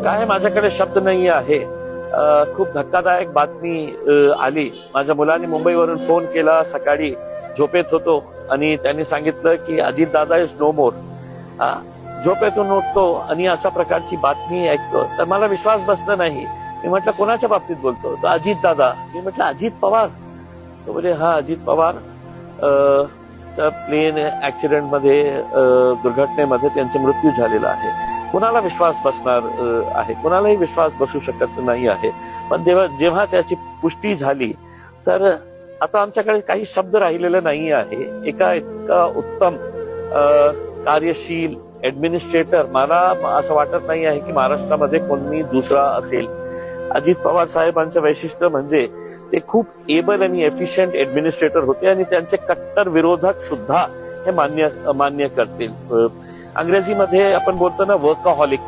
काय माझ्याकडे शब्द नाही आहे. खूप धक्कादायक बातमी आली. माझ्या मुलाने मुंबईवरून फोन केला. सकाळी झोपेत होतो आणि त्यांनी सांगितलं की अजित दादा इज नो मोर. झोपेतून उठतो आणि अशा प्रकारची बातमी ऐकतो तर मला विश्वास बसला नाही. मी म्हटलं कोणाच्या बाबतीत बोलतो? तो अजित दादा. मी म्हटलं अजित पवार? तो बोले हा अजित पवार प्लेन ऍक्सिडेंटमध्ये दुर्घटनेमध्ये त्यांचा मृत्यू झालेला आहे. कुणाला विश्वास बसणार आहे? कुणालाही विश्वास बसू शकत नाही आहे. पण जेव्हा त्याची पुष्टी झाली तर आता आमच्याकडे काही शब्द राहिलेले नाही आहे. इतका उत्तम कार्यशील ऍडमिनिस्ट्रेटर मला असं वाटत नाही आहे की महाराष्ट्रामध्ये कोणी दुसरा असेल. अजित पवार साहेबांचं वैशिष्ट्य म्हणजे ते खूप एबल आणि एफिशियंट ऍडमिनिस्ट्रेटर होते आणि त्यांचे कट्टर विरोधक सुद्धा हे मान्य करतील. अंग्रेजीमध्ये आपण बोलतो ना वर्कहॉलिक.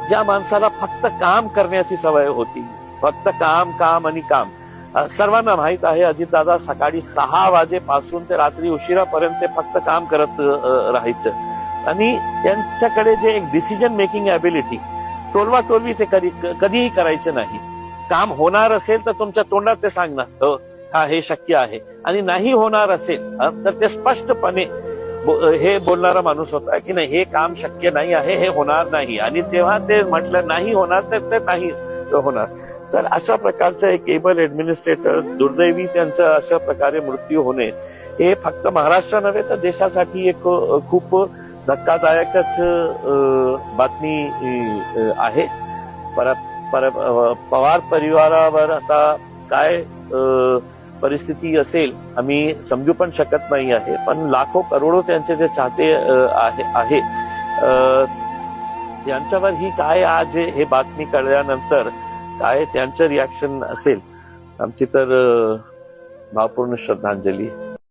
ज्या माणसाला फक्त काम करण्याची सवय होती, फक्त काम काम आणि काम. सर्वांना माहित आहे अजितदादा सकाळी 6 वाजेपासून ते रात्री उशिरापर्यंत ते फक्त काम करत राहायचं आणि त्यांच्याकडे जे एक डिसिजन मेकिंग ॲबिलिटी, टोलवाटोलवी ते कधीही करायचे नाही. काम होणार असेल तर तुमच्या तोंडात ते सांगणार हो हा हे शक्य आहे, आणि नाही होणार असेल तर ते स्पष्टपणे हे बोलणारा माणूस होता की नाही हे काम शक्य नाही आहे, हे होणार नाही. आणि तेव्हा ते म्हटलं नाही होणार तर ते नाही होणार. तर अशा प्रकारचं एक एबल ऍडमिनिस्ट्रेटर, दुर्दैवी त्यांचा अशा प्रकारे मृत्यू होणे हे फक्त महाराष्ट्र नव्हे तर देशासाठी एक खूप धक्कादायकच बातमी आहे. पवार परिवारावर आता काय परिस्थिती असेल आम्ही समजू पण शकत नाही आहे. पण लाखो करोडो त्यांचे जे चाहते आहे यांच्यावर ही काय आज हे बातमी कळल्यानंतर काय त्यांचं रिॲक्शन असेल. आमची तर भावपूर्ण श्रद्धांजली.